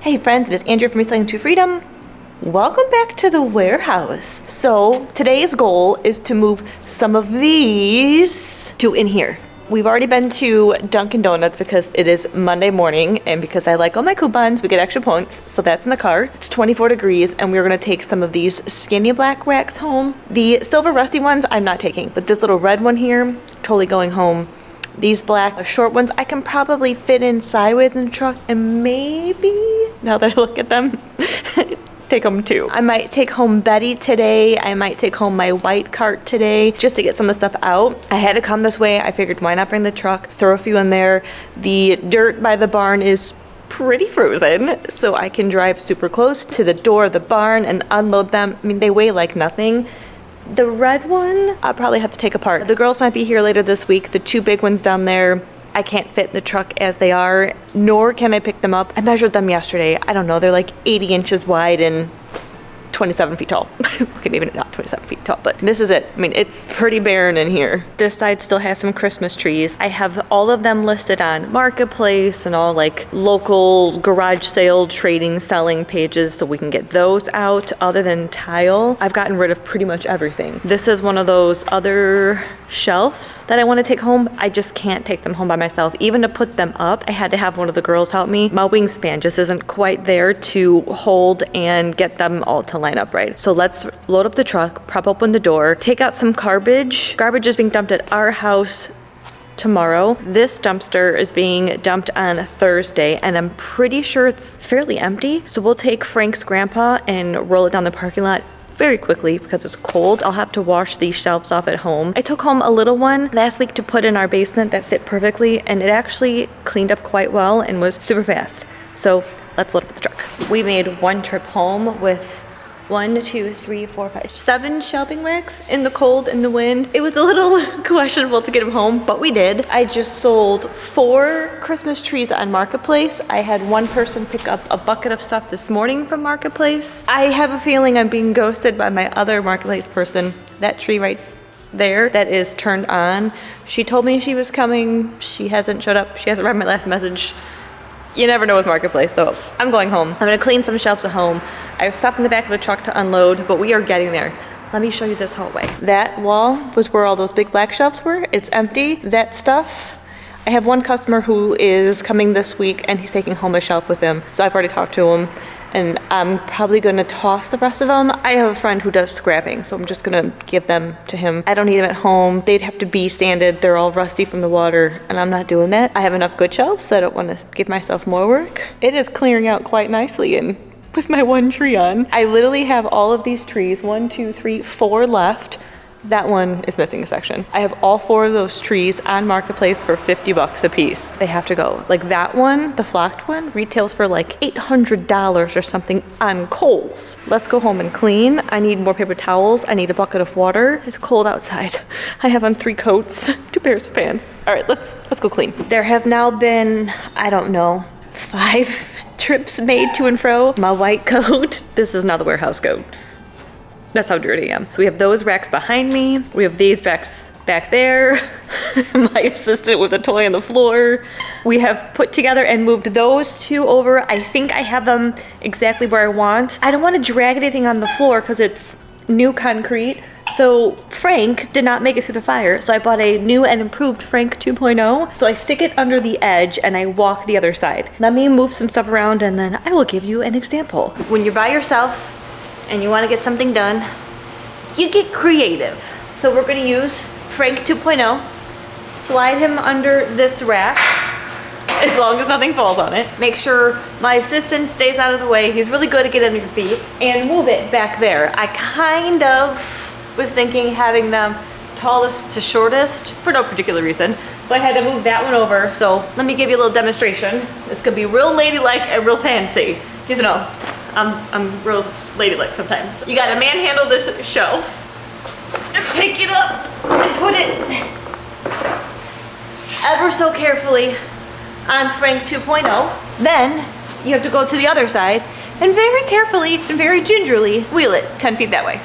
Hey friends, it is Andrea from Reselling to Freedom. Welcome back to the warehouse. So today's goal is to move some of these to in here. We've already been to Dunkin' Donuts because it is Monday morning and because I like all my coupons, we get extra points. So that's in the car. It's 24 degrees and we're gonna take some of these skinny black racks home. The silver rusty ones I'm not taking, but this little red one here, totally going home. These black short ones I can probably fit in sideways in the truck and maybe, now that I look at them, take home too. I might take home Betty today. I might take home my white cart today just to get some of the stuff out. I had to come this way. I figured why not bring the truck, throw a few in there. The dirt by the barn is pretty frozen, so I can drive super close to the door of the barn and unload them. I mean, they weigh like nothing. The red one, I'll probably have to take apart. The girls might be here later this week. The two big ones down there, I can't fit in the truck as they are, nor can I pick them up. I measured them yesterday. I don't know, they're like 80 inches wide and 27 feet tall. Okay, maybe not 27 feet tall, but this is it. I mean, it's pretty barren in here. This side still has some Christmas trees. I have all of them listed on Marketplace and all like local garage sale, trading, selling pages so we can get those out. Other than tile, I've gotten rid of pretty much everything. This is one of those other shelves that I want to take home. I just can't take them home by myself. Even to put them up, I had to have one of the girls help me. My wingspan just isn't quite there to hold and get them all to line up right. So let's load up the truck, prop open the door, take out some garbage. Garbage is being dumped at our house tomorrow. This dumpster is being dumped on Thursday and I'm pretty sure it's fairly empty. So we'll take Frank's grandpa and roll it down the parking lot very quickly because it's cold. I'll have to wash these shelves off at home. I took home a little one last week to put in our basement that fit perfectly and it actually cleaned up quite well and was super fast. So let's load up the truck. We made one trip home with 7 shelving racks in the cold and the wind. It was a little questionable to get them home, but we did. I just sold 4 Christmas trees on Marketplace. I had one person pick up a bucket of stuff this morning from Marketplace. I have a feeling I'm being ghosted by my other Marketplace person. That tree right there that is turned on. She told me she was coming. She hasn't showed up. She hasn't read my last message. You never know with Marketplace, so I'm going home. I'm gonna clean some shelves at home. I have stuff in the back of the truck to unload, but we are getting there. Let me show you this hallway. That wall was where all those big black shelves were. It's empty. That stuff, I have one customer who is coming this week and he's taking home a shelf with him. So I've already talked to him and I'm probably gonna toss the rest of them. I have a friend who does scrapping, so I'm just gonna give them to him. I don't need them at home. They'd have to be sanded. They're all rusty from the water and I'm not doing that. I have enough good shelves, so I don't wanna give myself more work. It is clearing out quite nicely and with my one tree on. I literally have all of these trees, 1, 2, 3, 4 left. That one is missing a section. I have all 4 of those trees on Marketplace for 50 bucks a piece. They have to go. Like that one, the flocked one, retails for like $800 or something on Kohl's. Let's go home and clean. I need more paper towels. I need a bucket of water. It's cold outside. I have on 3 coats, 2 pairs of pants. All right, let's go clean. There have now been, I don't know, 5 trips made to and fro. My white coat. This is not the warehouse coat. That's how dirty I am. So we have those racks behind me. We have these racks back there. My assistant with a toy on the floor. We have put together and moved those 2 over. I think I have them exactly where I want. I don't want to drag anything on the floor because it's new concrete. So Frank did not make it through the fire. So I bought a new and improved Frank 2.0. So I stick it under the edge and I walk the other side. Let me move some stuff around and then I will give you an example. When you're by yourself, and you want to get something done, you get creative. So we're going to use Frank 2.0, slide him under this rack, as long as nothing falls on it. Make sure my assistant stays out of the way. He's really good at getting under your feet. And move it back there. I kind of was thinking having them tallest to shortest for no particular reason. So I had to move that one over. So let me give you a little demonstration. It's going to be real ladylike and real fancy. Because you know, I'm real ladylike sometimes. You gotta manhandle this shelf and pick it up and put it ever so carefully on Frank 2.0. Then you have to go to the other side and very carefully and very gingerly wheel it 10 feet that way.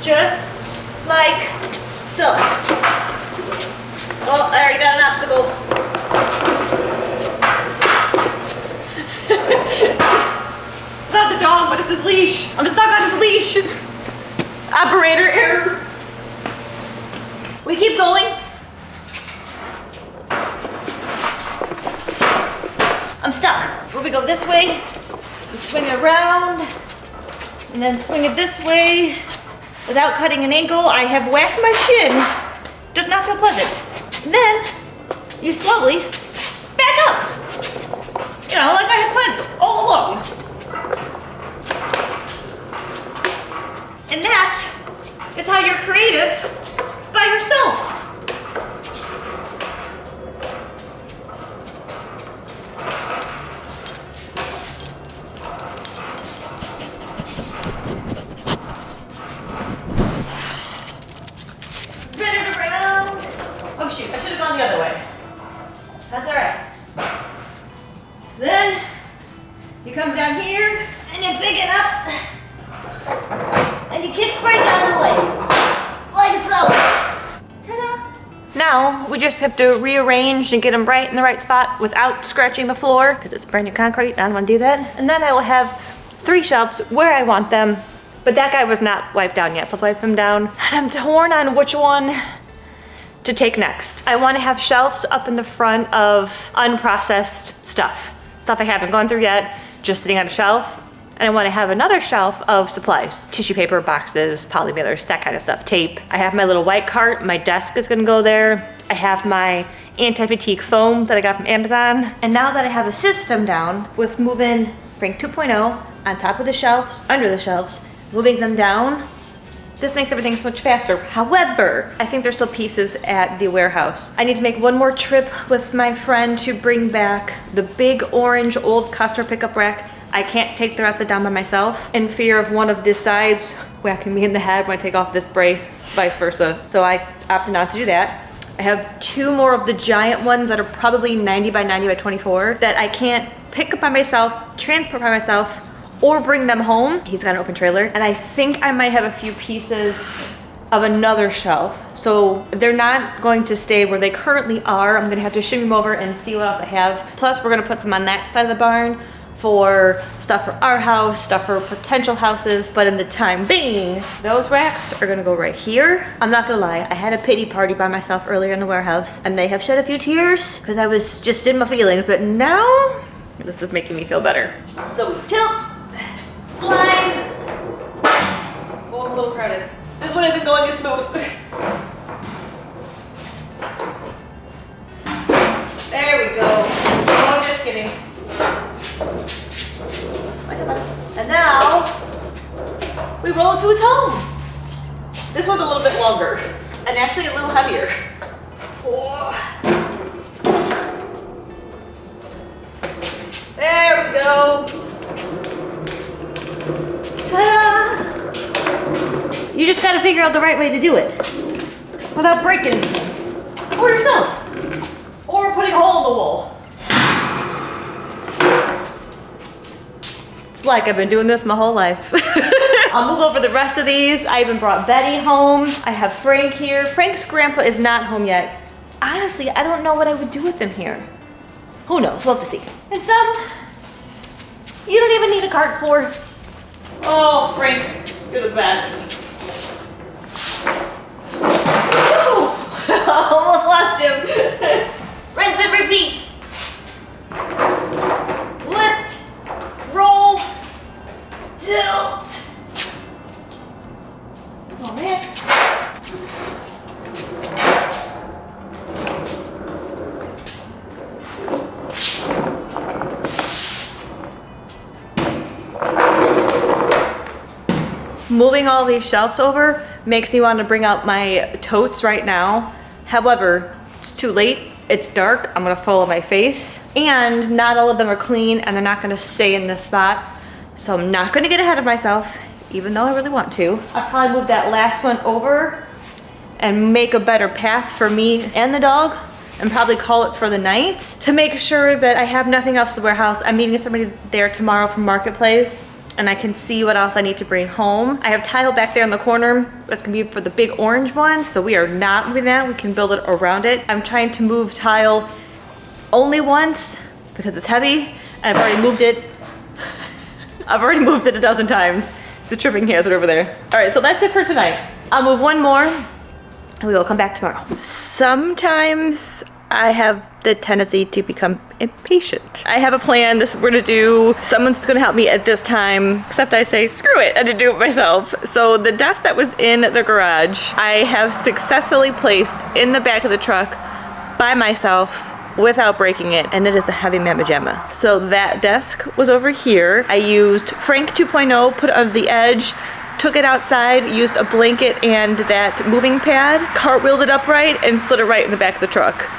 Just like so. Oh, I already got an obstacle. this leash. I'm stuck on this leash. Operator error. We keep going. I'm stuck. We go this way, we swing it around, and then swing it this way. Without cutting an ankle, I have whacked my shin. Does not feel pleasant. And then you slowly back up. You know, like I had planned all along. And that is how you're creative by yourself. Spin it around. Oh shoot, I should have gone the other way. That's all right. Then you come down here and you pick it up and you kick right down the leg, like so. Ta-da! Now we just have to rearrange and get them right in the right spot without scratching the floor because it's brand new concrete. I don't want to do that. And then I will have 3 shelves where I want them. But that guy was not wiped down yet, so I'll wipe him down. And I'm torn on which one to take next. I want to have shelves up in the front of unprocessed stuff I haven't gone through yet, just sitting on a shelf. And I want to have another shelf of supplies, tissue paper, boxes, poly mailers, that kind of stuff, tape. I have my little white cart, my desk is gonna go there. I have my anti-fatigue foam that I got from Amazon. And now that I have a system down with moving Frank 2.0 on top of the shelves, under the shelves, moving them down, this makes everything so much faster. However, I think there's still pieces at the warehouse. I need to make one more trip with my friend to bring back the big orange old customer pickup rack. I can't take the rest of it down by myself in fear of one of the sides whacking me in the head when I take off this brace, vice versa. So I opted not to do that. I have 2 more of the giant ones that are probably 90 by 90 by 24 that I can't pick up by myself, transport by myself, or bring them home. He's got an open trailer. And I think I might have a few pieces of another shelf. So if they're not going to stay where they currently are, I'm gonna have to shimmy them over and see what else I have. Plus we're gonna put some on that side of the barn for stuff for our house, stuff for potential houses, but in the time being, those racks are gonna go right here. I'm not gonna lie, I had a pity party by myself earlier in the warehouse, and they have shed a few tears because I was just in my feelings, but now this is making me feel better. So we tilt, slide. Oh, I'm a little crowded. This one isn't going as smooth. There we go. Oh, just kidding. And now we roll it to its home. This one's a little bit longer and actually a little heavier. There we go. Ta-da! You just gotta figure out the right way to do it without breaking for yourself or putting a hole in the wall. It's like I've been doing this my whole life. I'll move over the rest of these. I even brought Betty home. I have Frank here. Frank's grandpa is not home yet. Honestly, I don't know what I would do with him here. Who knows? We'll have to see. And some you don't even need a cart for. Oh, Frank, you're the best. Almost lost him. Rinse and repeat. Lift, roll, tilt. Oh man. Moving all these shelves over makes me want to bring out my totes right now. However, it's too late. It's dark. I'm gonna follow my face. And not all of them are clean and they're not gonna stay in this spot. So I'm not gonna get ahead of myself, even though I really want to. I'll probably move that last one over and make a better path for me and the dog and probably call it for the night to make sure that I have nothing else in the warehouse. I'm meeting somebody there tomorrow from Marketplace and I can see what else I need to bring home. I have tile back there in the corner. That's gonna be for the big orange one, so we are not moving that. We can build it around it. I'm trying to move tile only once because it's heavy, and I've already moved it I've already moved it a dozen times. It's a tripping hazard over there. All right, so that's it for tonight. I'll move one more and we will come back tomorrow. Sometimes I have the tendency to become impatient. I have a plan. This we're gonna do. Someone's gonna help me at this time, except I say, screw it, I did do it myself. So the desk that was in the garage, I have successfully placed in the back of the truck by myself without breaking it, and it is a heavy mamma jamma. So that desk was over here. I used Frank 2.0, put it under the edge, took it outside, used a blanket and that moving pad, cartwheeled it upright, and slid it right in the back of the truck.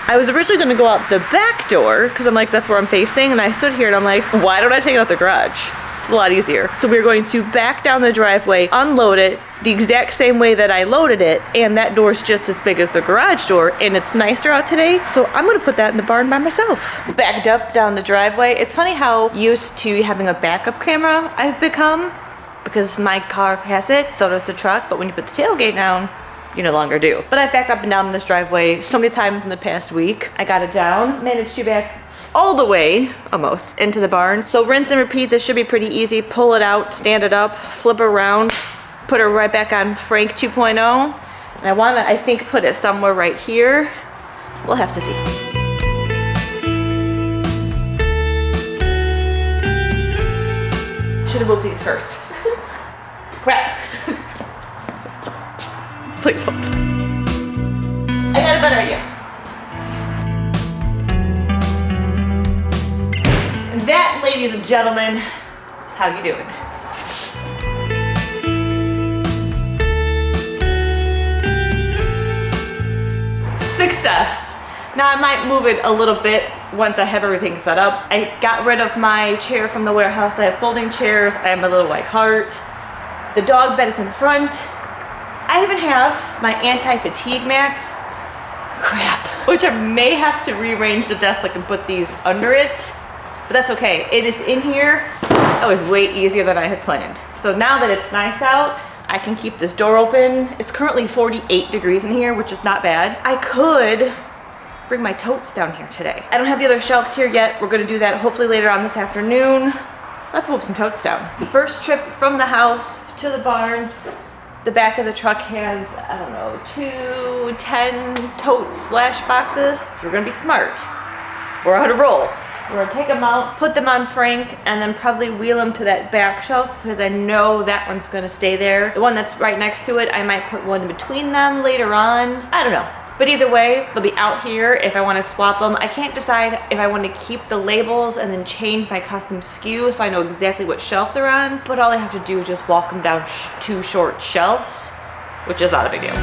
I was originally gonna go out the back door, because I'm like, that's where I'm facing, and I stood here and I'm like, why don't I take it out the garage? It's a lot easier. So we're going to back down the driveway, unload it, the exact same way that I loaded it, and that door's just as big as the garage door, and it's nicer out today, so I'm gonna put that in the barn by myself. Backed up down the driveway. It's funny how used to having a backup camera I've become, because my car has it, so does the truck, but when you put the tailgate down, you no longer do. But I've backed up and down this driveway so many times in the past week. I got it down, managed to back all the way, almost, into the barn. So rinse and repeat, this should be pretty easy. Pull it out, stand it up, flip it around, put it right back on Frank 2.0. And I wanna, I think, put it somewhere right here. We'll have to see. Should have moved these first. Crap. Please hold. I got a better idea. And that, ladies and gentlemen, is how you do it. Success. Now I might move it a little bit once I have everything set up. I got rid of my chair from the warehouse. I have folding chairs. I have my little white cart. The dog bed is in front. I even have my anti-fatigue mats. Crap. Which I may have to rearrange the desk, like, and put these under it. But that's okay. It is in here. That was way easier than I had planned. So now that it's nice out, I can keep this door open. It's currently 48 degrees in here, which is not bad. I could bring my totes down here today. I don't have the other shelves here yet. We're gonna do that hopefully later on this afternoon. Let's move some totes down. First trip from the house to the barn. The back of the truck has, I don't know, 2 10 totes / boxes. So we're gonna be smart. We're on a roll. We're gonna take them out, put them on Frank, and then probably wheel them to that back shelf because I know that one's gonna stay there. The one that's right next to it, I might put one in between them later on. I don't know. But either way, they'll be out here if I want to swap them. I can't decide if I want to keep the labels and then change my custom SKU so I know exactly what shelf they're on. But all I have to do is just walk them down 2 short shelves, which is not a big deal.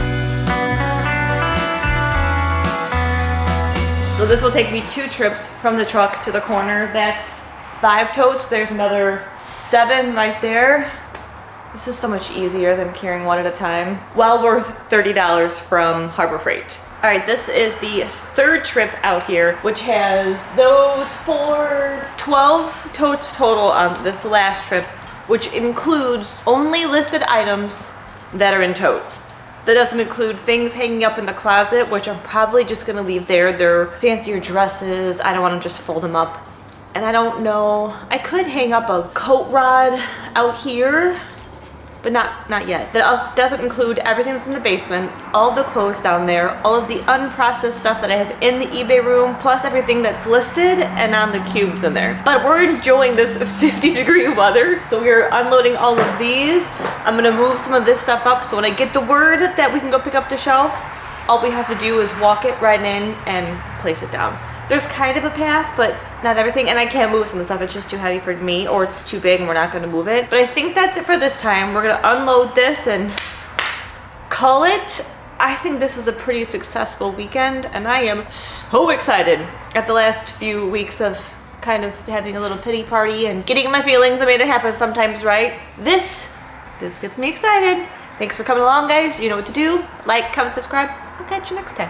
So this will take me 2 trips from the truck to the corner. That's 5 totes. There's another 7 right there. This is so much easier than carrying one at a time. Well worth $30 from Harbor Freight. All right, this is the 3rd trip out here, which has those 12 totes total on this last trip, which includes only listed items that are in totes. That doesn't include things hanging up in the closet, which I'm probably just gonna leave there. They're fancier dresses. I don't wanna just fold them up. And I don't know, I could hang up a coat rod out here, but not yet. That also doesn't include everything that's in the basement, all the clothes down there, all of the unprocessed stuff that I have in the eBay room, plus everything that's listed and on the cubes in there. But we're enjoying this 50-degree weather, so we're unloading all of these. I'm gonna move some of this stuff up, so when I get the word that we can go pick up the shelf, all we have to do is walk it right in and place it down. There's kind of a path, but not everything, and I can't move some of the stuff. It's just too heavy for me, or it's too big and we're not gonna move it. But I think that's it for this time. We're gonna unload this and call it. I think this is a pretty successful weekend, and I am so excited. At the last few weeks of kind of having a little pity party and getting in my feelings, I made it happen sometimes, right? This gets me excited. Thanks for coming along, guys. You know what to do. Like, comment, subscribe. I'll catch you next time.